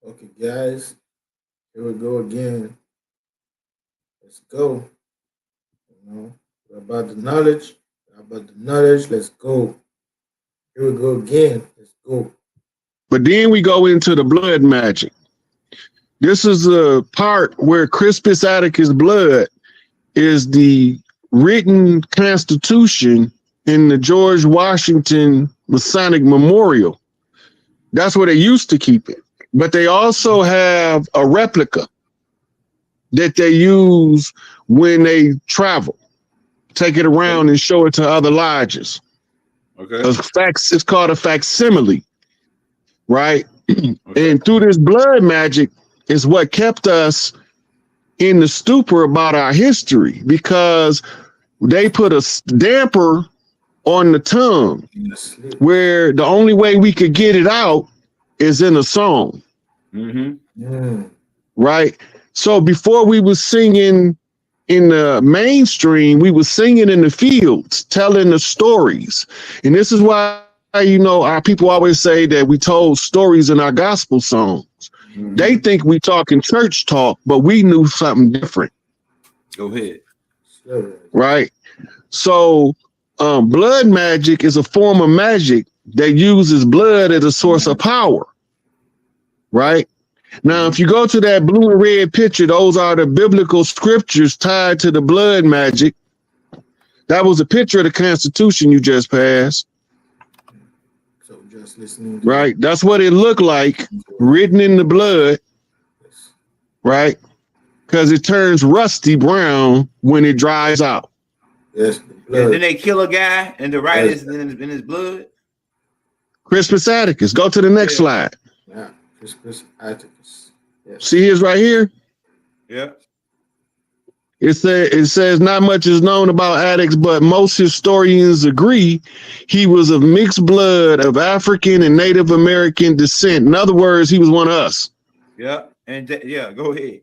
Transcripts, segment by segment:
Okay, guys, here we go again. Let's go. You know, we're about the knowledge. We're about the knowledge. Let's go. Here we go again. Let's go. But then we go into the blood magic. This is a part where Crispus Attucks' blood is the written constitution in the George Washington Masonic Memorial. That's where they used to keep it. But they also have a replica that they use when they travel, take it around and show it to other lodges. Okay. It's called a facsimile, right? Okay. And through this blood magic is what kept us in the stupor about our history, because they put a damper on the tongue where the only way we could get it out is in a song. Mm-hmm. Right? So before we were singing in the mainstream, we were singing in the fields, telling the stories. And this is why, our people always say that we told stories in our gospel songs. Mm-hmm. They think we talking church talk, but we knew something different. Go ahead. Right? So blood magic is a form of magic that uses blood as a source of power. Right? Now, if you go to that blue and red picture, those are the biblical scriptures tied to the blood magic. That was a picture of the Constitution you just passed. So just listening. Right? That's what it looked like, written in the blood. Right? Because it turns rusty brown when it dries out. Yes. And then they kill a guy and the right is in his blood. Crispus Attucks. Go to the next slide. Yeah. Crispus Attucks. Yes. See his right here? Yeah. It says not much is known about Attucks, but most historians agree he was of mixed blood of African and Native American descent. In other words, he was one of us. Yeah. And go ahead.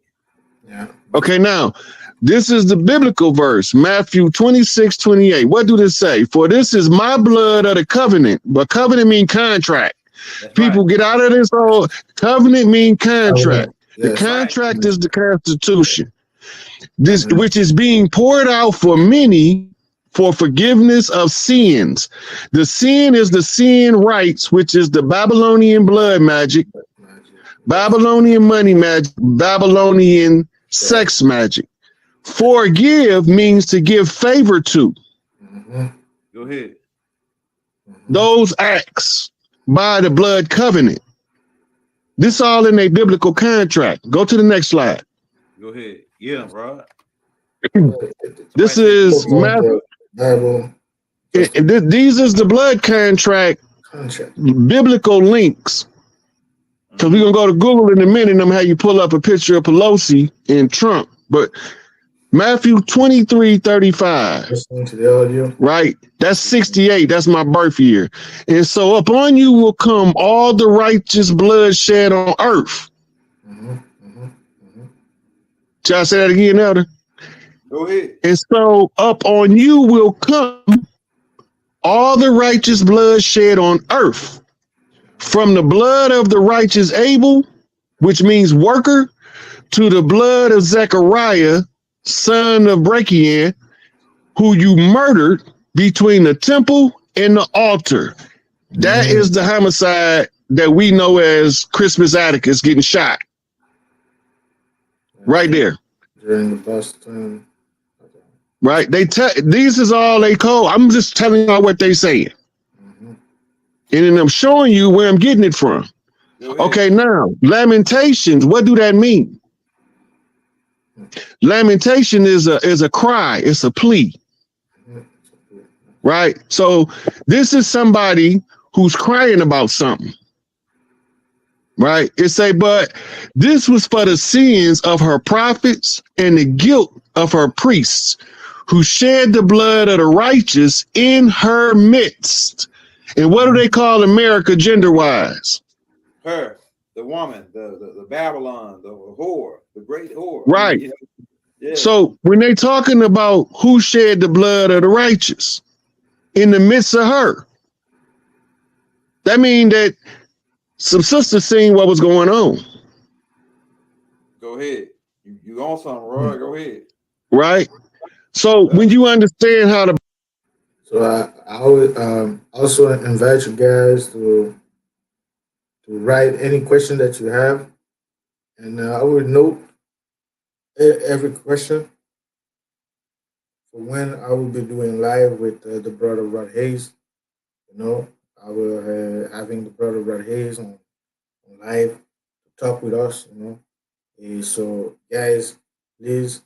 Yeah. Okay, now this is the biblical verse, Matthew 26:28. What do this say? For this is my blood of the covenant. But covenant means contract. That's People right. Get out of this whole covenant mean contract. The contract is the Constitution. This which is being poured out for many for forgiveness of sins. The sin is the sin rights, which is the Babylonian blood magic, Babylonian money magic, Babylonian sex magic. Forgive means to give favor to. Go ahead. Those acts by the blood covenant. This all in a biblical contract. Go to the next slide. Go ahead. Yeah, bro. This is Bible. These is the blood contract. Biblical links. Because we're gonna go to Google in a minute and I'm how you pull up a picture of Pelosi and Trump. But Matthew 23:35. Listening to the audio. Right. That's 68. That's my birth year. And so upon you will come all the righteous blood shed on earth. Shall I say that again, Elder? Go ahead. And so up on you will come all the righteous blood shed on earth, from the blood of the righteous Abel, which means worker, to the blood of Zechariah, son of Brachian, who you murdered between the temple and the altar. That is the homicide that we know as Crispus Attucks getting shot. Right there. During the bus time. Right. These is all they call. I'm just telling you what they saying. And then I'm showing you where I'm getting it from. Okay, now lamentations. What do that mean? Lamentation is a cry. It's a plea. Right. So this is somebody who's crying about something. Right. It say, but this was for the sins of her prophets and the guilt of her priests, who shed the blood of the righteous in her midst. And what do they call America gender-wise? Her, the woman, the Babylon, the whore, the great whore. Right. Yeah. So when they talking about who shed the blood of the righteous in the midst of her, that means that some sisters seen what was going on. Go ahead. You on something, Roy? Go ahead. right? So when you understand how to So I would also invite you guys to write any question that you have, and I will note every question for when I will be doing live with the brother Rod Hayes. You know, I will having the brother Rod Hayes on live to talk with us. You know, so guys, please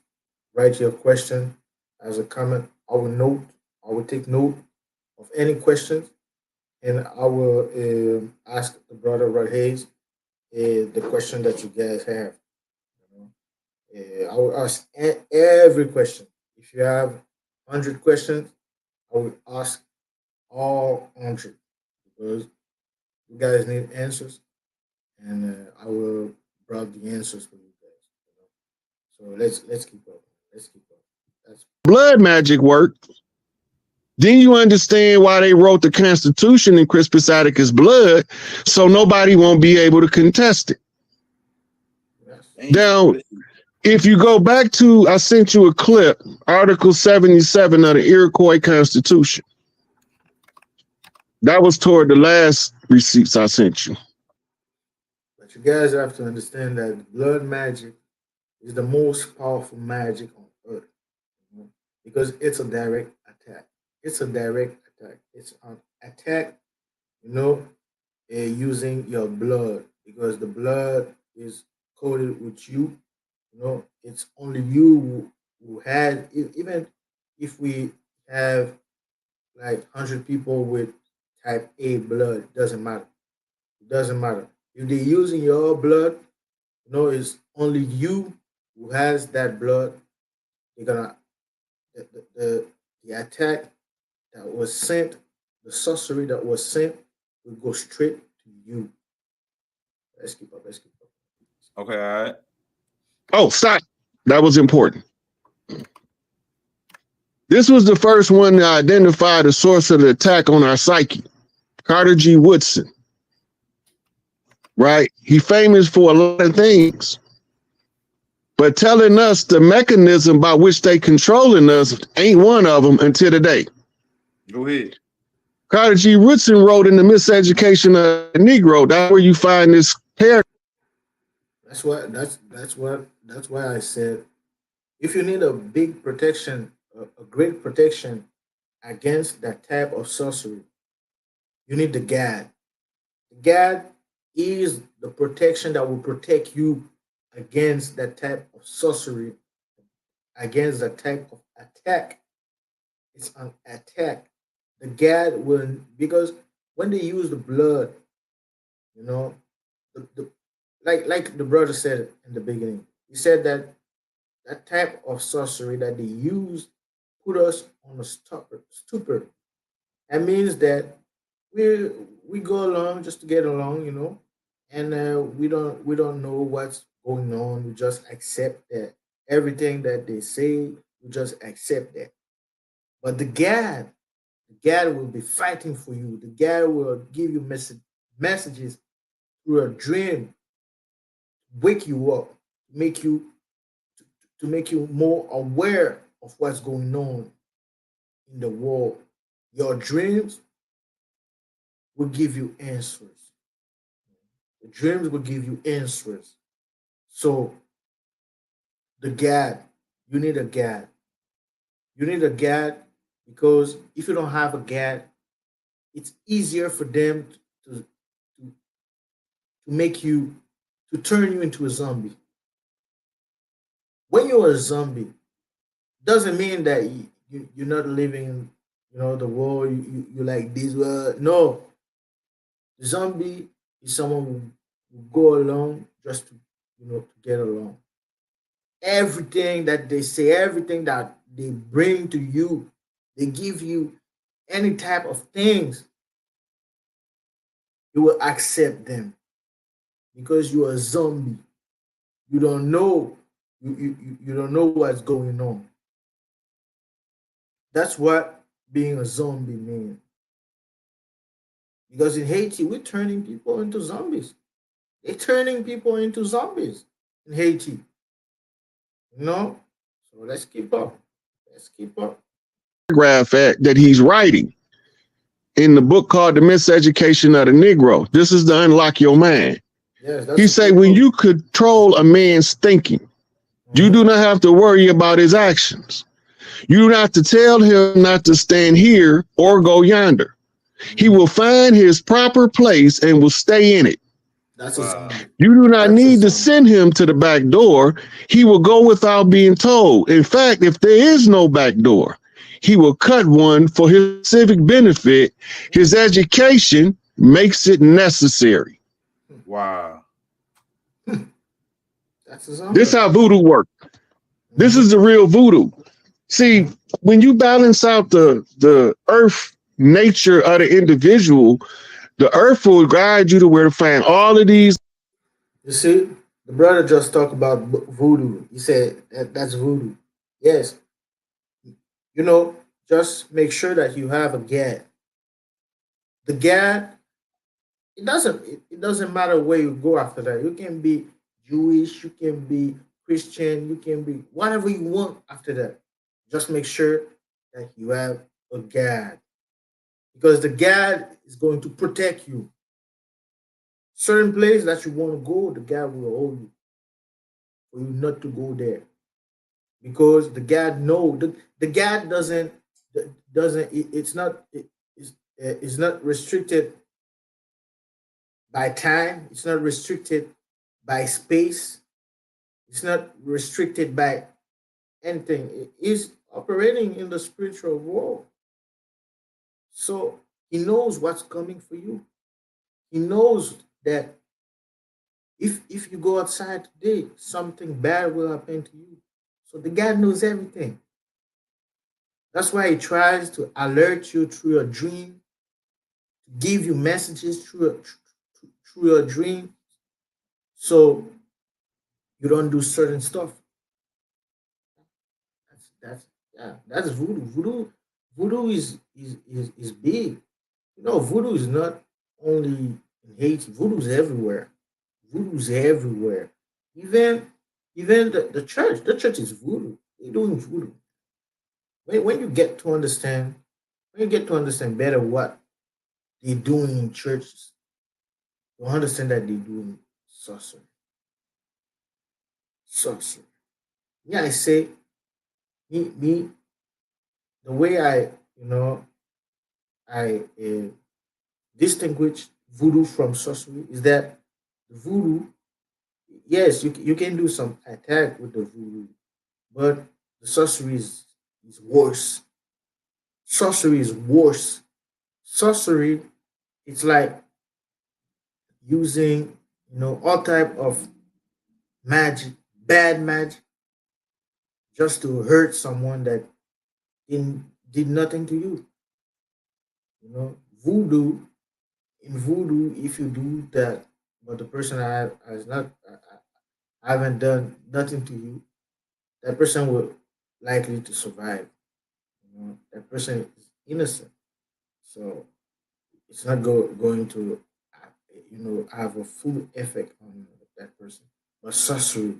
write your question as a comment. I will note. I will take note of any questions, and I will ask the brother Rod Hayes the question that you guys have. You know, I will ask every question. If you have 100 questions, I will ask all 100 because you guys need answers, and I will bring the answers for you guys. You know? So let's keep up. Let's keep up. That's blood magic work, then you understand why they wrote the Constitution in Crispus Attucks' blood, so nobody won't be able to contest it. yes. Now, if you go back to, I sent you a clip, Article 77 of the Iroquois Constitution. That was toward the last receipts I sent you. But you guys have to understand that blood magic is the most powerful magic on earth, you know, because it's a direct attack. It's a direct attack. It's an attack, you know, using your blood because the blood is coated with you. You know, it's only you who had even if we have like 100 people with type A blood, it doesn't matter. It doesn't matter. If they're using your blood, you know, it's only you who has that blood. They're gonna the attack that was sent, the sorcery that was sent, will go straight to you. Let's keep up. Let's keep up. Okay, all right. Oh, stop. That was important. This was the first one to identify the source of the attack on our psyche, Carter G. Woodson. Right? He famous for a lot of things, but telling us the mechanism by which they controlling us ain't one of them until today. Go ahead. Carter G. Woodson wrote in The Miseducation of the Negro. That's where you find this character. That's why I said if you need a big protection, a great protection against that type of sorcery, you need the Gad. The Gad is the protection that will protect you against that type of sorcery, against that type of attack. It's an attack. The Gad will because when they use the blood, you know, the like the brother said in the beginning, he said that that type of sorcery that they use put us on a stupor. That means that we we go along just to get along, you know, and we don't know what's going on. We just accept that everything that they say, we just accept that. But the God will be fighting for you. The God will give you messages through a dream, wake you up, make you to make you more aware of what's going on in the world. Your dreams will give you answers. The dreams will give you answers. So the God, you need a God. You need a God because if you don't have a God, it's easier for them to make you to turn you into a zombie. When you're a zombie, doesn't mean that you're not living, you know, the world you like this world. No, the zombie is someone who go along just to to get along. Everything that they say, everything that they bring to you, they give you any type of things, you will accept them because you're a zombie. You don't know you don't know what's going on. That's what being a zombie means. Because in Haiti, we're turning people into zombies. They're turning people into zombies in Haiti. You know? So let's keep up. Let's keep up. Paragraph that he's writing in the book called The Miseducation of the Negro. This is to unlock your mind. Yes, He that's a say, good when book. you control a man's thinking, you Hmm. do not have to worry about his actions. You do not have to tell him not to stand here or go yonder. He Hmm. will find his proper place and will stay in it. That's a Wow. zombie. You do not That's a need to zombie. send him to the back door. He will go without being told. In fact, if there is no back door, he will cut one for his civic benefit. His Hmm. education makes it necessary. Wow. That's a This zombie. how voodoo works. This Hmm. is the real voodoo. See, Hmm. when you balance out the earth nature of the individual, the earth will guide you to where to find all of these. You see, the brother just talked about voodoo. He said that's voodoo. Yes, you know, just make sure that you have a gad. The gad, it doesn't matter where you go after that. You can be Jewish, you can be Christian, you can be whatever you want after that. Just make sure that you have a gad because the gad is going to protect you. Certain place that you want to go, the gad will hold you for you not to go there because the gad know the gad doesn't it's not restricted by time. It's not restricted by space. It's not restricted by anything. It is operating in the spiritual world. So he knows what's coming for you. He knows that if you go outside today, something bad will happen to you. So the God knows everything. That's why he tries to alert you through your dream, to give you messages through your dream, so you don't do certain stuff. That's yeah, that's voodoo. Voodoo is big. You know, voodoo is not only in Haiti. Voodoo is everywhere. Voodoo is everywhere. Even even the church is voodoo. They're doing voodoo. When you get to understand, when you get to understand better what they're doing in churches, you understand that they're doing sorcery. Sorcery. Yeah, I say me the way I distinguish voodoo from sorcery is that voodoo, yes, you can do some attack with the voodoo, but the sorcery is worse. Sorcery is worse. Sorcery, it's like using all type of magic, bad magic, just to hurt someone that did nothing to you. Voodoo, in voodoo, if you do that, but the person has not haven't done nothing to you, that person will likely to survive. That person is innocent, so it's not going to have a full effect on that person. But sorcery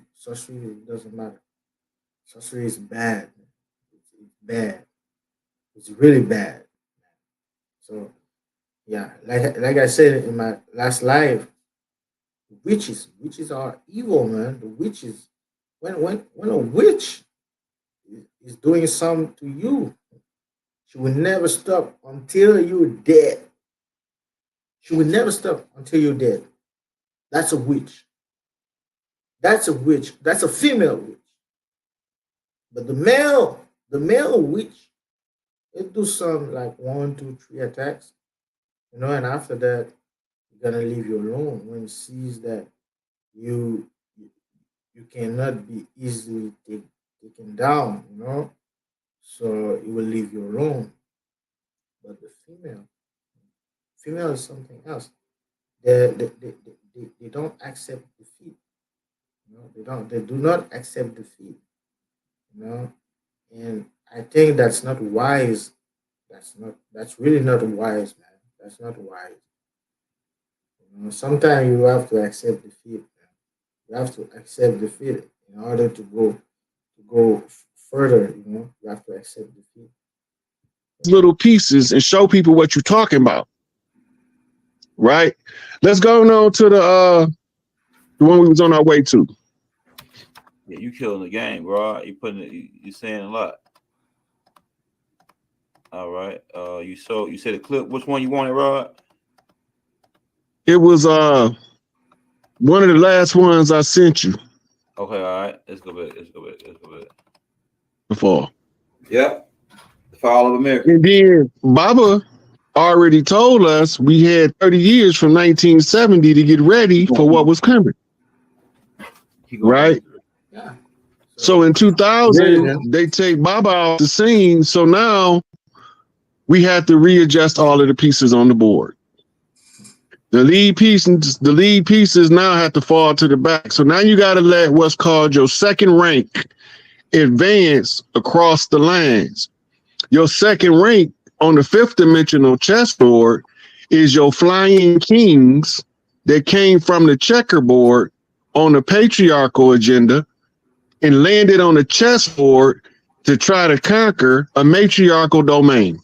doesn't matter. Sorcery is bad. It's bad. It's really bad. So yeah, like I said in my last live, witches are evil, man. The witches, when a witch is doing something to you, she will never stop until you're dead. She will never stop until you're dead. That's a witch. That's a witch. That's a female witch. But the male witch, it do some like one, two, three attacks, and after that, you're gonna leave you alone when it sees that you you, you cannot be easily taken down. So it will leave you alone. But the female is something else. They don't accept defeat. They do not accept defeat. You know, and I think that's not wise. That's really not wise, man. That's not wise. Sometimes you have to accept defeat. Man. You have to accept defeat in order to go. go further. You have to accept defeat. Little pieces and show people what you're talking about, right? Let's go on to the one we was on our way to. Yeah, you killing the game, bro. You putting it. You saying a lot. All right. You said a clip. Which one you wanted, Rod? It was one of the last ones I sent you Okay. All right. Let's go back. Let's go back. Let's go back. before. Yep. The fall of America. And then Baba already told us we had 30 years from 1970 to get ready for what was coming, Keep going. right? Yeah. So in 2000, Vision. they take Baba off the scene. So now we had to readjust all of the pieces on the board. The lead pieces now have to fall to the back. So now you got to let what's called your second rank advance across the lines. Your second rank on the fifth dimensional chessboard is your flying kings that came from the checkerboard on the patriarchal agenda and landed on the chessboard to try to conquer a matriarchal domain.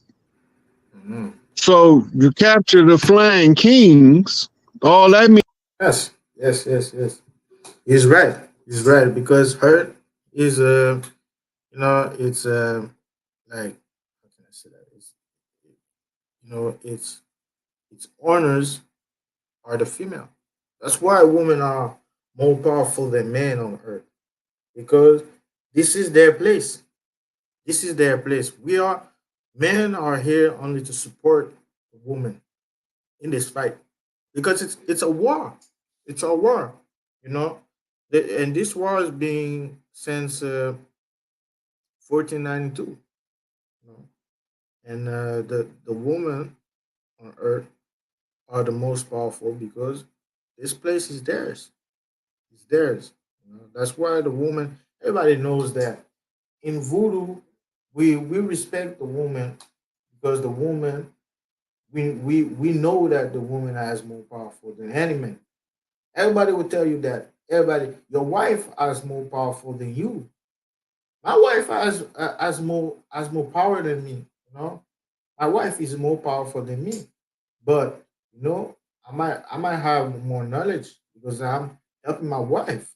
Mhm. So you capture the flying kings. All that means Yes, yes, yes, yes. He's right. He's right because hurt is it's like how can I say that? Its honors are the female. That's why women are more powerful than men on earth because this is their place. This is their place. Men are here only to support the woman in this fight because it's a war. It's a war, you know. And this war is being since 1492, you know. And the women on earth are the most powerful because this place is theirs. It's theirs. That's why the woman. Everybody knows that in voodoo, we respect the woman because the woman we know that the woman has more powerful than any man. Everybody will tell you that. Everybody, your wife is more powerful than you. My wife has more power than me. My wife is more powerful than me. But I might have more knowledge because I'm helping my wife.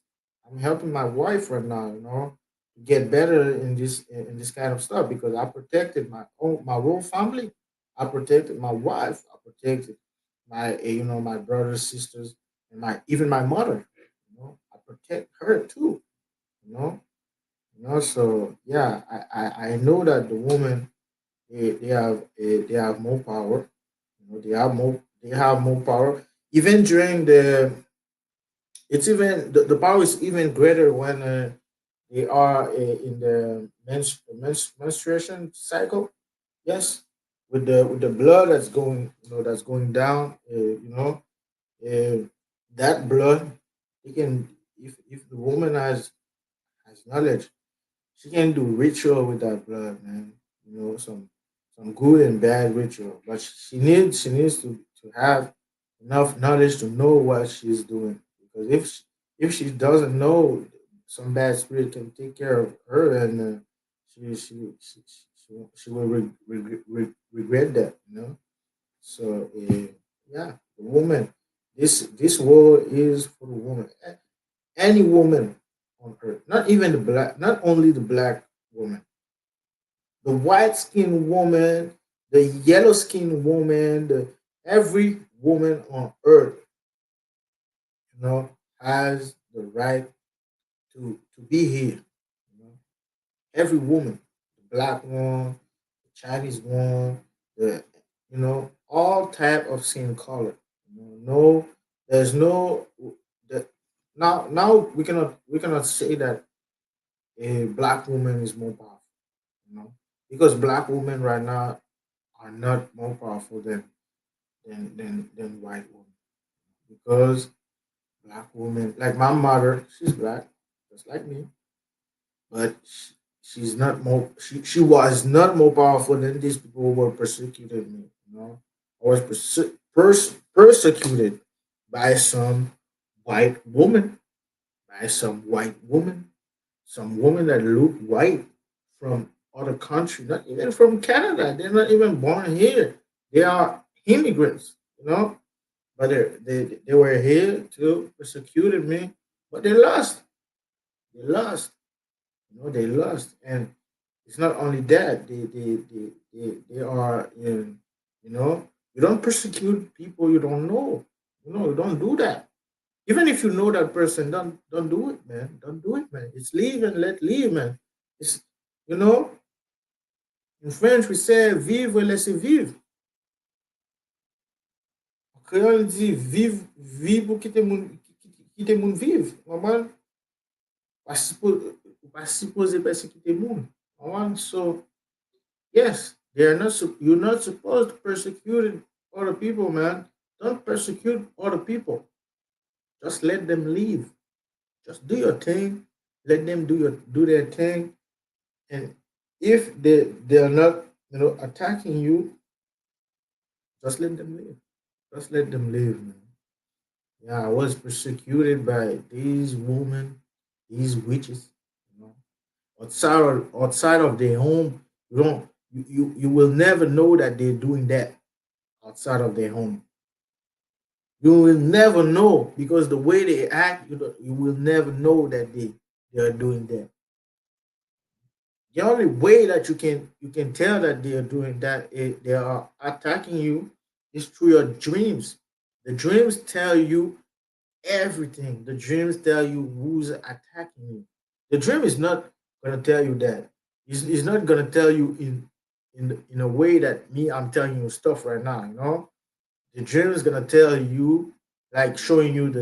I'm helping my wife right now. To get better in this kind of stuff because I protected my whole family. I protected my wife. I protected my brothers, sisters, and my mother. I protect her too. You know, So yeah, I know that the women they have more power. They have more power. Even during the power is even greater when they are in the menstruation cycle. Yes, with the blood that's going down. That blood, you can if the woman has knowledge, she can do ritual with that blood, man. Some good and bad ritual, but she needs to have enough knowledge to know what she's doing. Because if she doesn't know, some bad spirit can take care of her, and she will regret that. So yeah, the woman. This war is for the woman. Any woman on earth, not only the black woman, the white skinned woman, the yellow skinned woman, every woman on earth, has the right to be here. Every woman, the black one, the Chinese one, all type of skin color. No, there's no the now we cannot say that a black woman is more powerful, because black women right now are not more powerful than white women. Because black women, like my mother, she's black, just like me, but she's not more. She was not more powerful than these people who were persecuted me. I was persecuted by some white woman, by some white woman. some women that look white from other country, not even from Canada. They're not even born here. They are immigrants, but they were here to persecuted me, but they lost. They lost. They lost, and it's not only that. They are in. You don't persecute people you don't know. You don't do that. Even if you know that person, don't do it, man. Don't do it, man. It's leave and let leave, man. It's you know in French we say vivre et laisser vivre. En créole on dit vive vive pour quitter moun vive. Normal, pas supposé persécuter moun. Normal. So yes, they are not. You're not supposed to persecute other people, man. Don't persecute other people. Just let them leave. Just do your thing. Let them do their thing. And if they are not, attacking you, just let them live. Just let them live, man. Yeah, I was persecuted by these women, these witches. You know, outside of their home, you don't. You will never know that they're doing that outside of their home. You will never know because the way they act, you will never know that they are doing that. The only way that you can tell that they are doing that, they are attacking you, is through your dreams. The dreams tell you everything. The dreams tell you who's attacking you. The dream is not gonna tell you that. It's not gonna tell you in a way that me I'm telling you stuff right now. The dream is gonna tell you, like showing you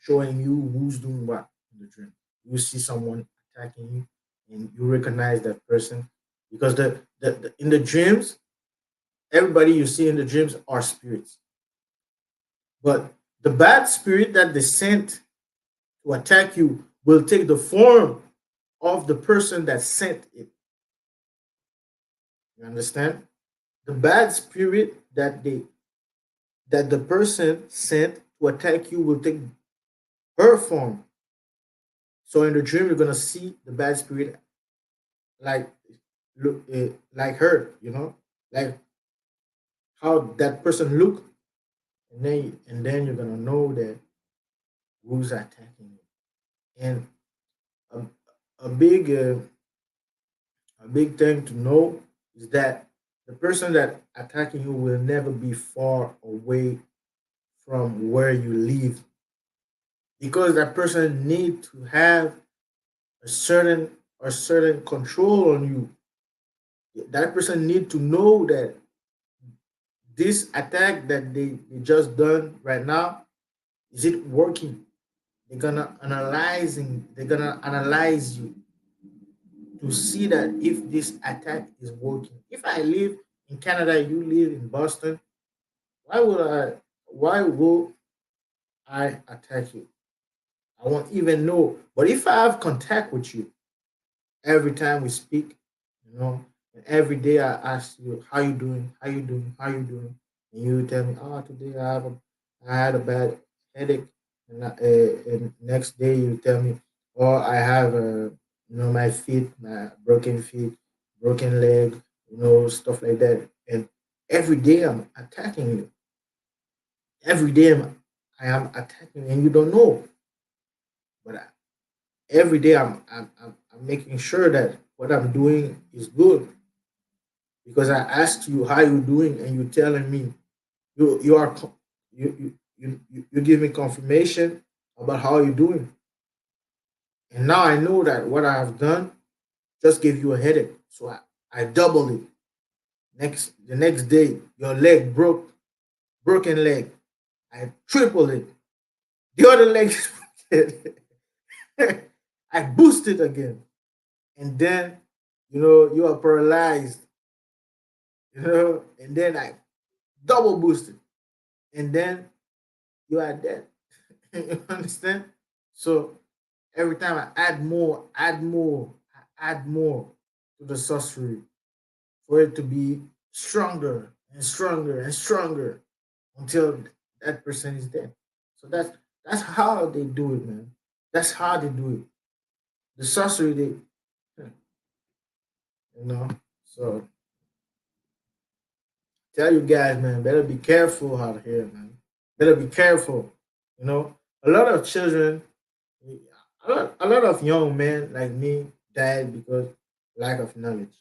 who's doing what in the dream. You see someone attacking you, and you recognize that person because in the dreams, everybody you see in the dreams are spirits, but the bad spirit that they sent to attack you will take the form of the person that sent it. You understand? The bad spirit that the person sent to attack you will take her form. So in the dream, you're gonna see the bad spirit like like her, like how that person look, and then you're gonna know that who's attacking you. And a, a big thing to know is that the person that attacking you will never be far away from where you live because that person need to have a certain control on you. That person need to know that this attack that they just done right now, is it working? They're gonna analyze you to see that if this attack is working. If I live in Canada, you live in Boston, why will I attack you? I won't even know. But if I have contact with you every time we speak, and every day I ask you how you doing, how you doing, how you doing, and you tell me, oh, today I had a bad headache, and next day you tell me, oh, I have my feet, my broken feet, broken leg, stuff like that, and every day I'm attacking you. Every day I am attacking you, and you don't know, but every day I'm making sure that what I'm doing is good because I asked you how you doing and you telling me you are you give me confirmation about how you're doing, and now I know that what I have done just gave you a headache, so I double it. The next day your leg broken leg, I triple it. The other leg is broken. I boost it again, and then you are paralyzed, and then I double boost it, and then you are dead. You understand? So every time I add more to the sorcery for it to be stronger and stronger and stronger until that person is dead. So that's how they do it, man. That's how they do it. the sorcery you know. So tell you guys, man, better be careful out here, man. Better be careful. You know, a lot of children, a lot of young men like me died because lack of knowledge.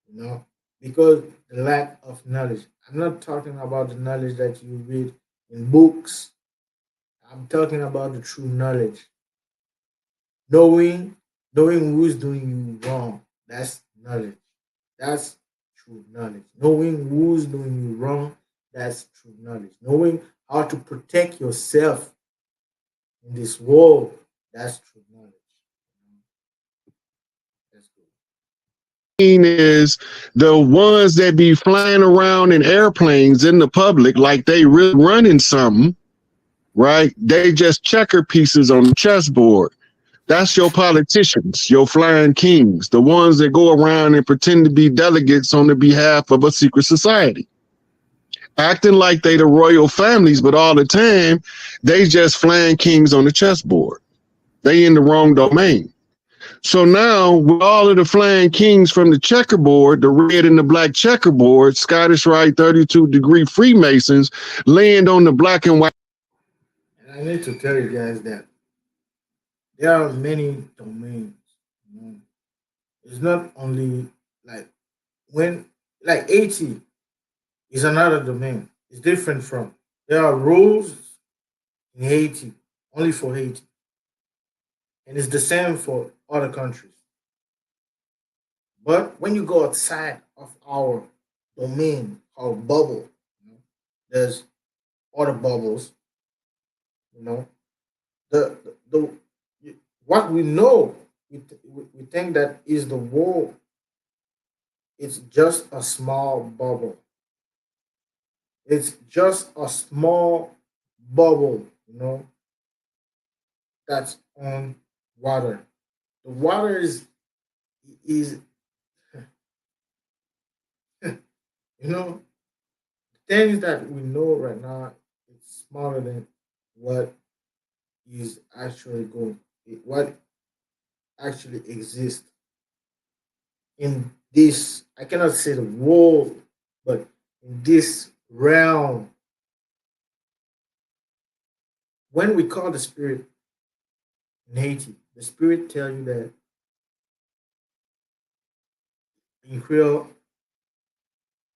You know, because the lack of knowledge. I'm not talking about the knowledge that you read in books. I'm talking about the true knowledge. Knowing, knowing who's doing you wrong. That's knowledge. That's true knowledge. Knowing who's doing you wrong, that's true knowledge. Knowing how to protect yourself in this world, that's true knowledge. That's good. Is the ones that be flying around in airplanes in the public like they really running something, right? They just checker pieces on the chessboard. That's your politicians, your flying kings, the ones that go around and pretend to be delegates on the behalf of a secret society, acting like they the royal families, but all the time they just flying kings on the chessboard. They in the wrong domain. So now, with all of the flying kings from the checkerboard, the red and the black checkerboard, Scottish Rite 32-degree Freemasons land on the black and white. And I need to tell you guys that there are many domains. You know. It's not only like when like 80 is another domain. It's different from there are rules in Haiti, only for Haiti. And it's the same for other countries. But when you go outside of our domain, our bubble, you know, there's other bubbles. You know, the what we know, we think that is the world. It's just a small bubble. It's just a small bubble. You know, that's on water. The water is you know things that we know right now. It's smaller than what is actually going. What actually exists in this. I cannot say the world, but in this realm. When we call the spirit in Haiti, the spirit tell you that in Creole,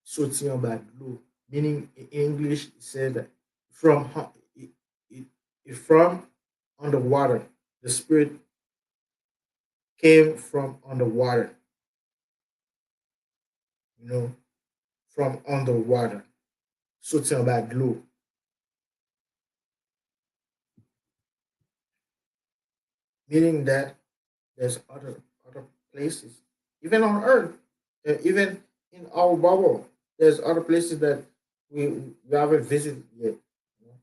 soutien bas de l'eau, meaning in English, it said that from it, it, it from underwater. The spirit came from underwater, you know, from underwater. Soutien bas de l'eau, meaning that there's other places, even on Earth, even in our bubble. There's other places that we haven't visited yet, you know?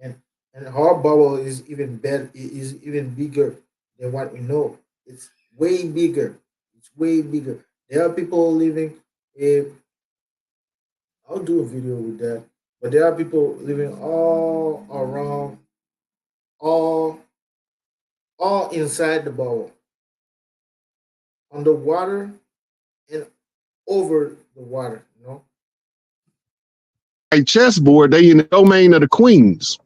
and and our bubble is even better, is even bigger than what we know. It's way bigger. It's way bigger. There are people living. A, I'll do a video with that. But there are people living all around, all all inside the bubble, underwater and over the water. You know. Chessboard, they in the domain of the queens,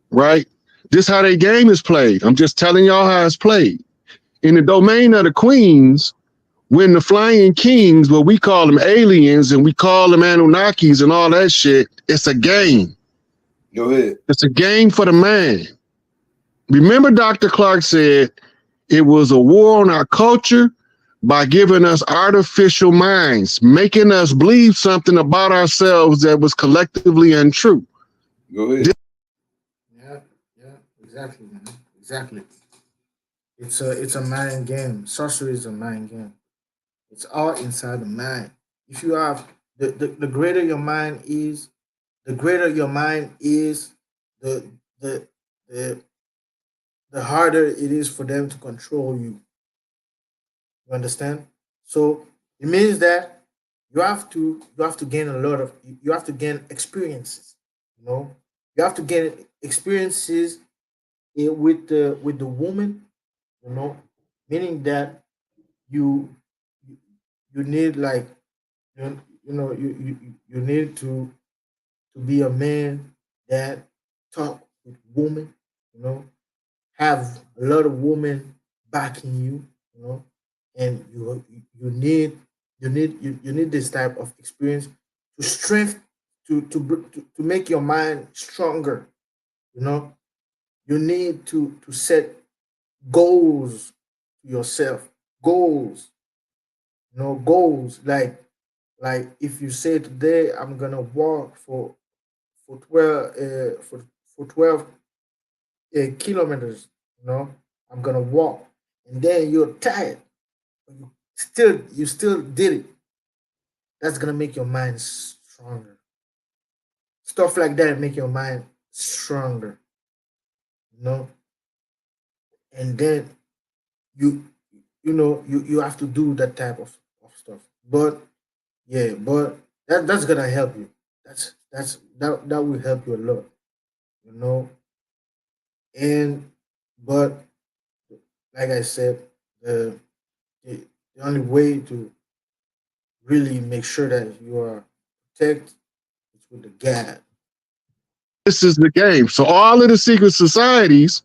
right? This how their game is played. I'm just telling y'all how it's played. In the domain of the queens, when the flying kings, what we call them aliens and we call them Anunnakis and all that shit, it's a game. Go ahead. It's a game for the man. Remember, Dr. Clark said it was a war on our culture by giving us artificial minds, making us believe something about ourselves that was collectively untrue. Go ahead. Yeah, yeah, exactly, man. Exactly. It's a mind game. Sorcery is a mind game. It's all inside the mind. If you have the greater your mind is, the greater your mind is, the the the the harder it is for them to control you. You understand? So it means that you have to gain a lot of you have to gain experiences. You know, you have to gain experiences with the woman, you know, meaning that you you, you need like you need to be a man that talk with women, you know, have a lot of women backing you, you know, and you need this type of experience to strength to make your mind stronger, you know. You need to set goals to yourself, goals, goals like if you say today I'm gonna walk for 12 for 12 kilometers, you know, I'm gonna walk, and then you're tired, but you still did it. That's gonna make your mind stronger. Stuff like that make your mind stronger, you know. And then you you have to do that type of stuff. But yeah, but that's gonna help you. That will help you a lot, you know. And but like I said, the, the only way to really make sure that you are protected is with the gap. This is the game. So all of the secret societies,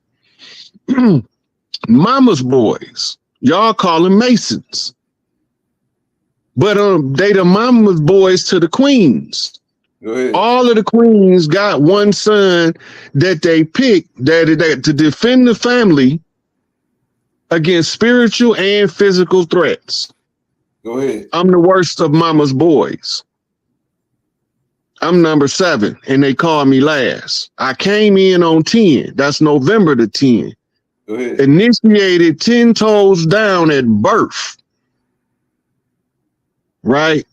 mama's boys, y'all call them Masons. But they the mama's boys to the queens. Go ahead. All of the queens got one son that they pick that to defend the family against spiritual and physical threats. Go ahead. I'm the worst of mama's boys. I'm number 7, and they call me last. I came in on 10. That's November the 10th. Go ahead. Initiated 10 toes down at birth, right?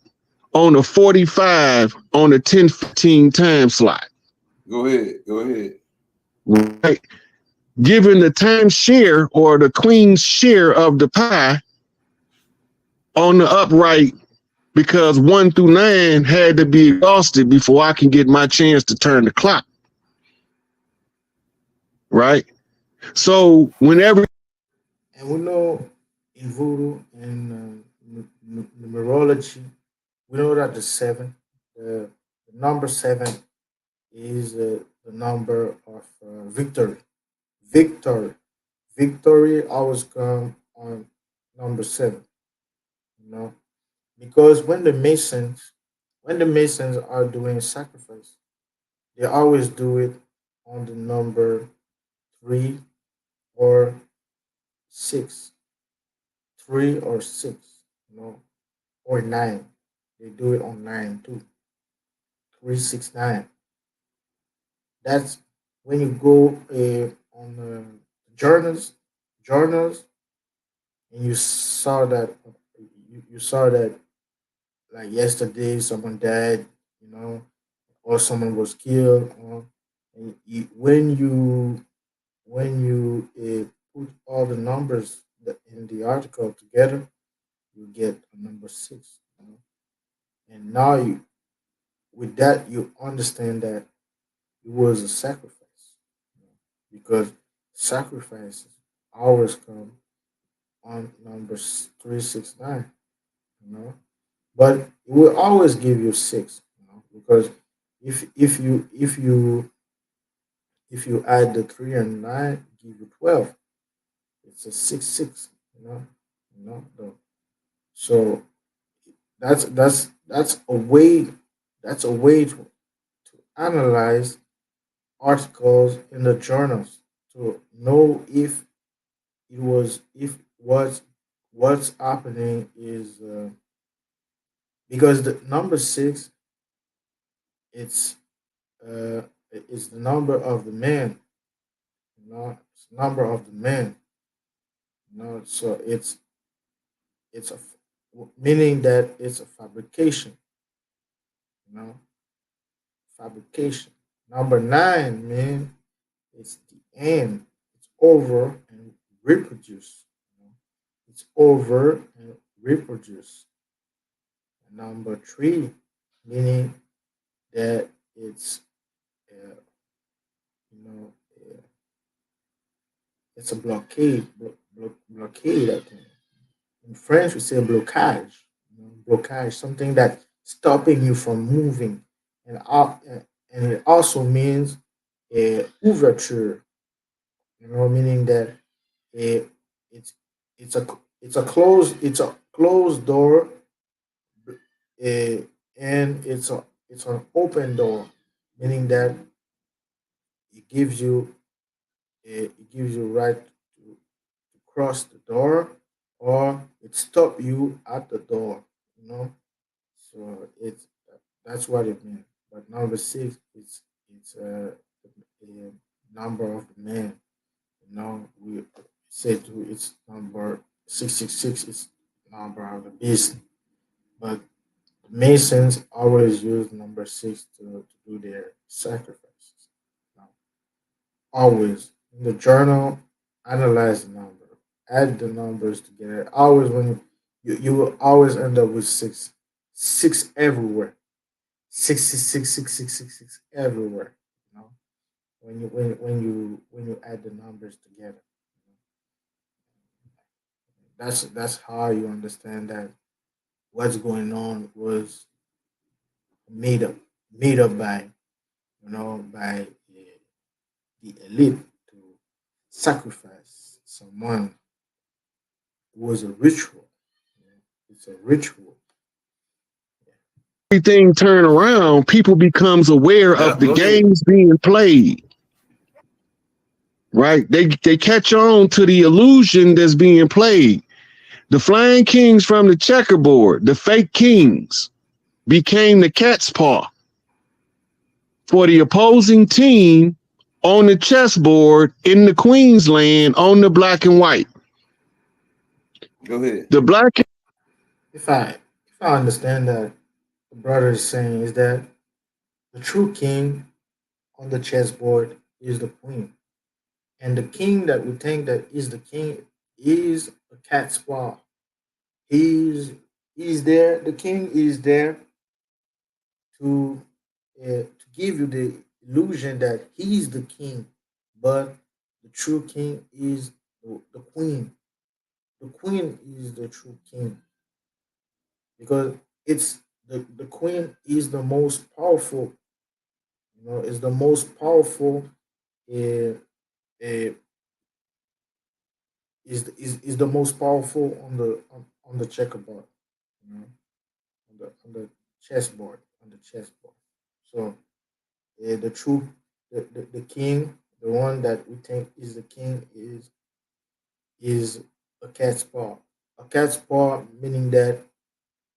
On a 45 on a 10:15 time slot. Go ahead. Go ahead. Right? Given the time share or the queen's share of the pie on the upright because 1 through 9 had to be exhausted before I can get my chance to turn the clock. Right? So whenever And we know in voodoo and numerology, we know that the number 7 is the number of victory. Victory, victory always come on number 7. You know, because when the Masons are doing sacrifice, they always do it on the number 3 or 6, 3 or 6, you know, or 9. They do it on 9 too, 369. That's when you go on journals, journals, and you saw that like yesterday someone died, you know, or someone was killed, and when you put all the numbers in the article together, you get a number 6. You know? And now with that you understand that it was a sacrifice, you know, because sacrifices always come on number 369. You know, but it will always give you 6. You know, because if you add the 3 and 9, it give you 12. It's a 6 6. Though. So that's a way to analyze articles in the journals to know if what's happening is because the number 6, it's it's the number of the man, it's the number of the man, so it's meaning that it's a fabrication, you know, fabrication. Number 9, man, it's the end. It's over and reproduce. You know? It's over and reproduce. Number 3, meaning that it's uh, you know uh, it's a blockade, blockade. I think in French we say blocage. Blocage, something that stopping you from moving, and it also means a ouverture. Meaning that it, it's it's a it's a closed door, and it's an open door, meaning that it gives you it gives you right to cross the door, or it stop you at the door. You know, so it's that's what it means. But number six, it's a number of the man. We said it's number 666. It's number of the beast, but the Masons always use number six to do their sacrifices. Now, always in the journal, analyze the number, add the numbers together. Always when you will always end up with six everywhere. 666 everywhere. You know, when you add the numbers together, that's how you understand that what's going on was made up made up by by the elite to sacrifice someone. It was a ritual. It's a ritual. Everything turn around, people becomes aware Yeah, of the go ahead. games being played, right? They catch on to the illusion that's being played. The flying kings from the checkerboard, the fake kings, became the cat's paw for the opposing team on the chessboard in the Queensland on the black and white. Go ahead. The black If I understand that the brother is saying is that the true king on the chessboard is the queen, and the king that we think that is the king is a cat's paw. He's there. The king is there to to give you the illusion that he's the king, but the true king is the queen. The queen is the true king because it's the queen is the most powerful. Is the most powerful. Uh, uh, is the most powerful on the checkerboard. You know, on the chessboard on the chessboard. So the true the king, the one that we think is the king, is a cat's paw. A cat's paw meaning that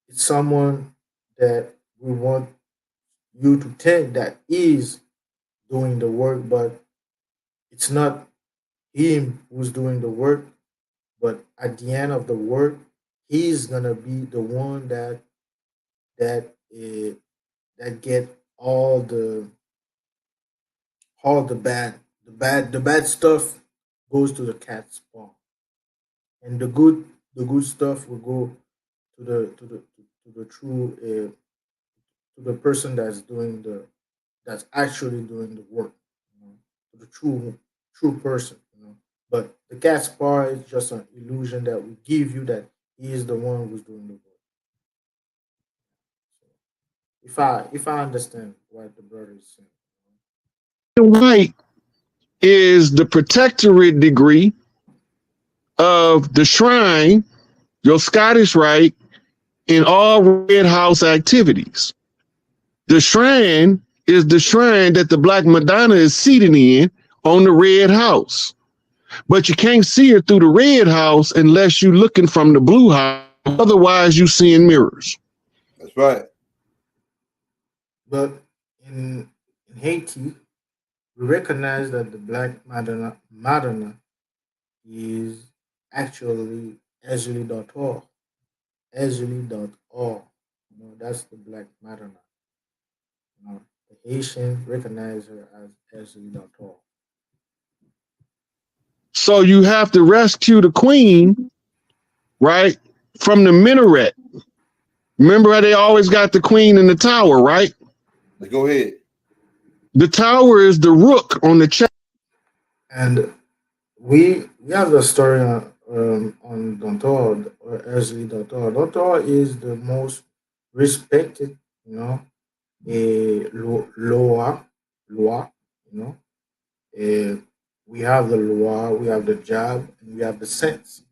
it's someone that we want you to think that is doing the work, but it's not him who's doing the work. But at the end of the work, he's gonna be the one that that get all the bad stuff goes to the cat's paw, and the good stuff will go to the true to the person that's actually doing the work, to the true person. But the cat's paw is just an illusion that we give you that he is the one who's doing the work. If I understand what the brother is saying. and white is the protectorate degree of the shrine, your Scottish rite, in all Red House activities. The shrine is the shrine that the Black Madonna is seated in on the Red House. But you can't see her through the Red House unless you're looking from the Blue House. Otherwise, you seeing mirrors. That's right. But in Haiti, we recognize that the Black Madonna is actually Ezuli.org. Ezuli.org. That's the Black Madonna. The Haitians recognize her as Ezuli.org. So you have to rescue the queen, right, from the minaret. Remember how they always got the queen in the tower, right? Let's go ahead. The tower is the rook on the chess. And we have the story on Dontor or Ersley Dontor. Dontor is the most respected, Loa, you know. Uh, we have the Loa, we have the Jab, and we have the Sense.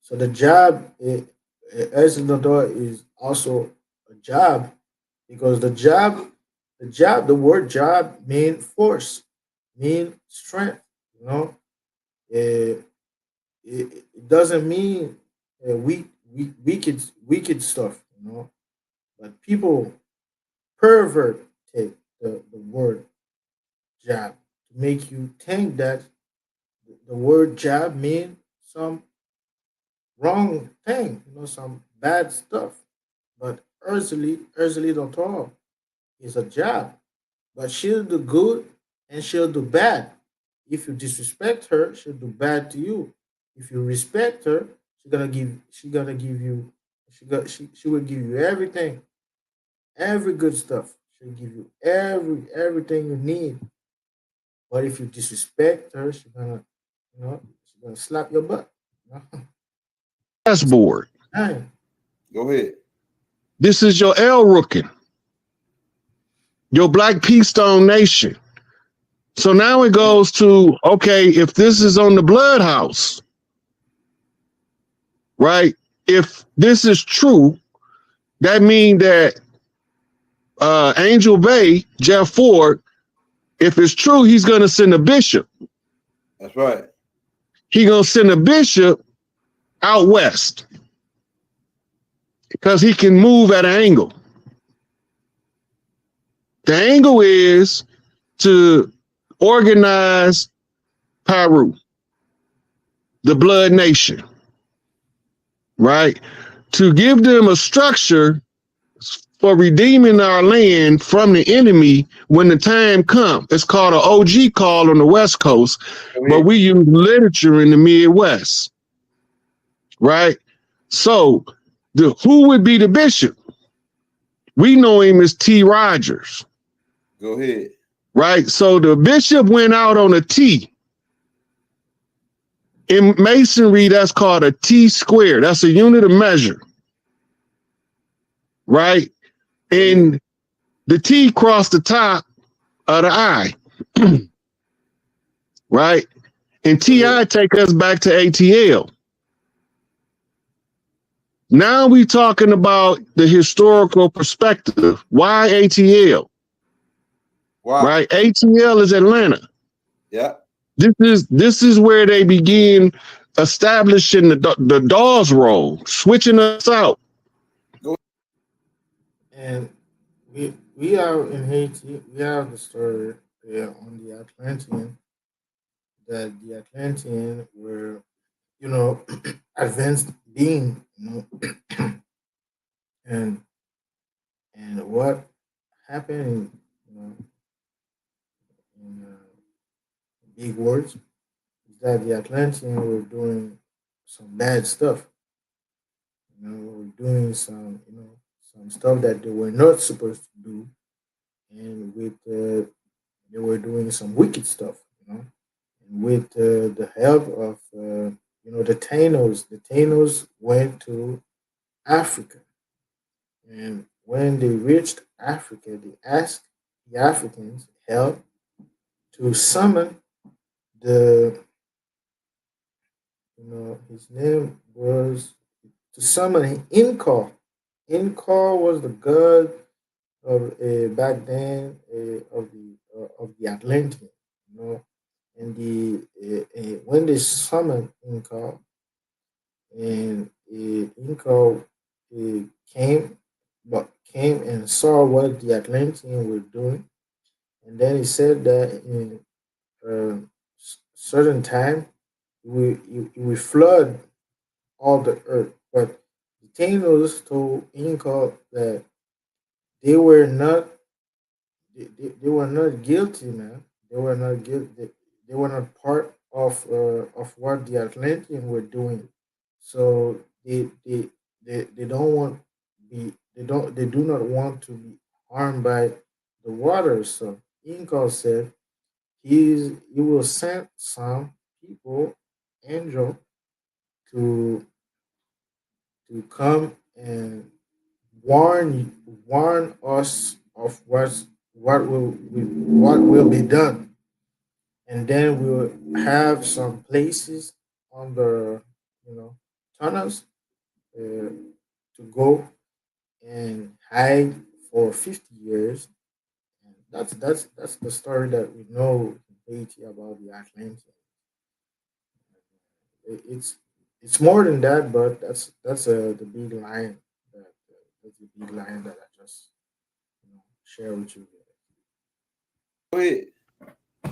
So the Jab, Ersley Dontor is also a job because the word job mean force, mean strength. You know, it, it doesn't mean wicked stuff. But people pervert take the word job to make you think that the word job mean some wrong thing. Some bad stuff. But Ursula don't talk. It's a job. But she'll do good and she'll do bad. If you disrespect her, she'll do bad to you. If you respect her, she gonna give you she will give you everything, every good stuff. She'll give you everything you need. But if you disrespect her, she's gonna slap your butt. You know? That's Dashboard. fine. Go ahead. This is your El Rookin, your Black Peace Stone Nation. So now it goes to, okay, if this is on the Blood House, right? If this is true, that means that Angel Bay, Jeff Ford, if it's true, he's going to send a bishop. That's right. He's going to send a bishop out west because he can move at an angle. The angle is to organize Peru, the Blood Nation, right? To give them a structure for redeeming our land from the enemy when the time comes. It's called an OG call on the West Coast, but we use literature in the Midwest, right? So who would be the bishop? We know him as T. Rogers. Go ahead. Right? So the bishop went out on a T. In masonry, that's called a T square. That's a unit of measure. Right? And the T crossed the top of the I. Right? And TI take us back to ATL. Now we talking about the historical perspective. Why ATL? Wow. Right? ATL is Atlanta. Yeah. This is where they begin establishing the Dawes role, switching us out. And we are in Haiti. We have the story on the Atlantean that the Atlantean were advanced being, and what happened in big words is that the Atlantean were doing some bad stuff. Were doing some stuff that they were not supposed to do, and they were doing some wicked stuff. And with the help of the Tainos went to Africa, and when they reached Africa, they asked the Africans help to summon the his name was to summon Inca. Inca was the god of back then of the Atlantean, and when they summoned Inca, and Inca came, came and saw what the Atlanteans were doing, and then he said that in a certain time we flood all the earth. But the Thanos told Inca that they were not they were not guilty, man. They were not guilty. They were not part of what the Atlanteans were doing. So they don't want they do not want to be harmed by the water. So Inca said he will send some people, angel, to come and warn us of what will be done, and then we'll have some places on the, you know, tunnels, to go and hide for 50 years. And that's the story that we know in Haiti about the Atlanteans. It's more than that, but that's the big line that's the big line that I just, share with you. Go ahead.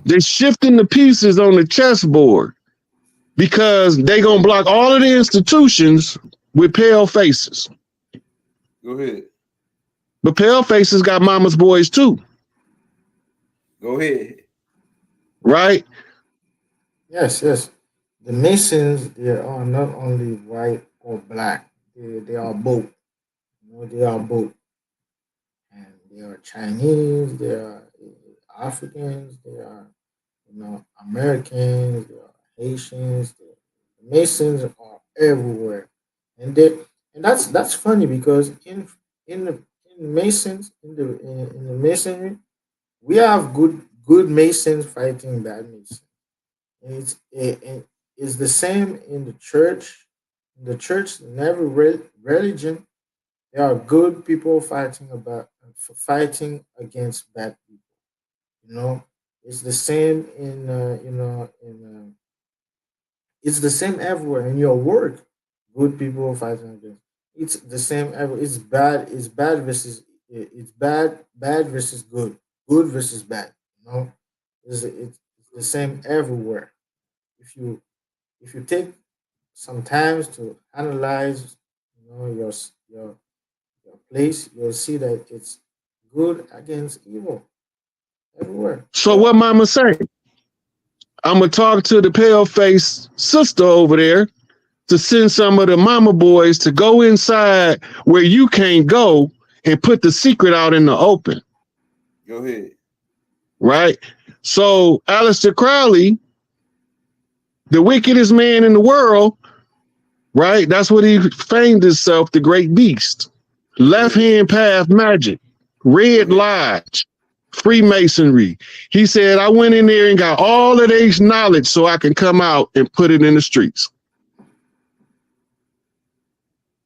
They're shifting the pieces on the chessboard because they gonna block all of the institutions with pale faces. Go ahead. But pale faces got mama's boys too, Go ahead. right? Yes, yes. The Masons, they are not only white or black. They are both. They are both. And they are Chinese, they are Africans, they are, Americans, they are Haitians. The Masons are everywhere. And they and that's funny because in the in Masons in the Masonry, we have good Masons fighting bad Masons. And it's the same in the church. In the church, in every religion, there are good people fighting against bad people. You know, it's the same in it's the same everywhere in your work. Good people fighting against. It's the same everywhere. It's bad. It's bad versus. It's bad versus good. Good versus bad. It's the same everywhere. If you take some time to analyze, your place, you'll see that it's good against evil everywhere. So what mama say? I'm gonna talk to the pale face sister over there to send some of the mama boys to go inside where you can't go and put the secret out in the open, Go ahead. right? So Aleister Crowley, the wickedest man in the world, right? That's what he famed himself, the great beast. Left hand path magic, red lodge, Freemasonry. He said, I went in there and got all of this knowledge so I can come out and put it in the streets.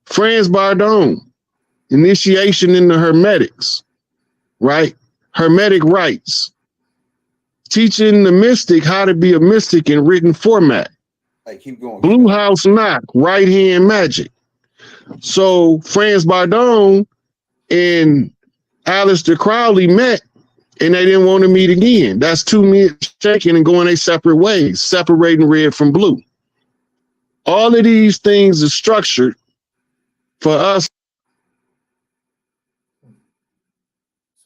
Franz Bardone, initiation into hermetics, right? Hermetic rites, teaching the mystic how to be a mystic in written format. Hey, keep going. Blue House Knock, right hand magic. So Franz Bardone and Aleister Crowley met and they didn't want to meet again. That's two men shaking and going their separate ways, separating red from blue. All of these things are structured for us.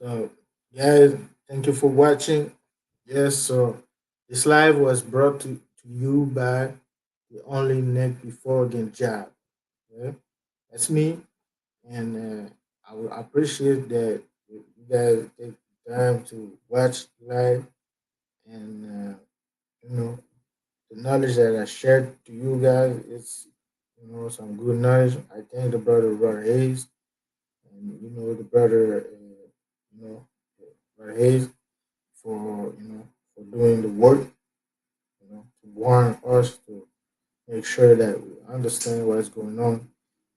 So, guys, thank you for watching. Yes, so this live was brought to you by the only Negpifor Gindjab. Yeah, that's me, and I will appreciate that you guys take time to watch live, and you know the knowledge that I shared to you guys. It's, some good knowledge. I thank the brother Hayes, and the brother you know brother Hayes for for doing the work, to warn us, to make sure that we understand what's going on.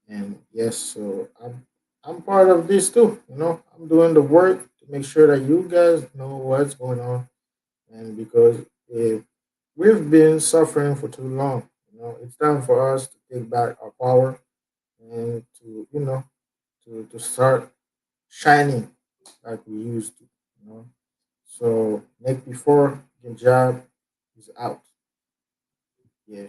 And yes, so I'm part of this too. I'm doing the work to make sure that you guys know what's going on, and because if we've been suffering for too long, it's time for us to take back our power and to to start shining like we used to. So make before the job is out. Yeah.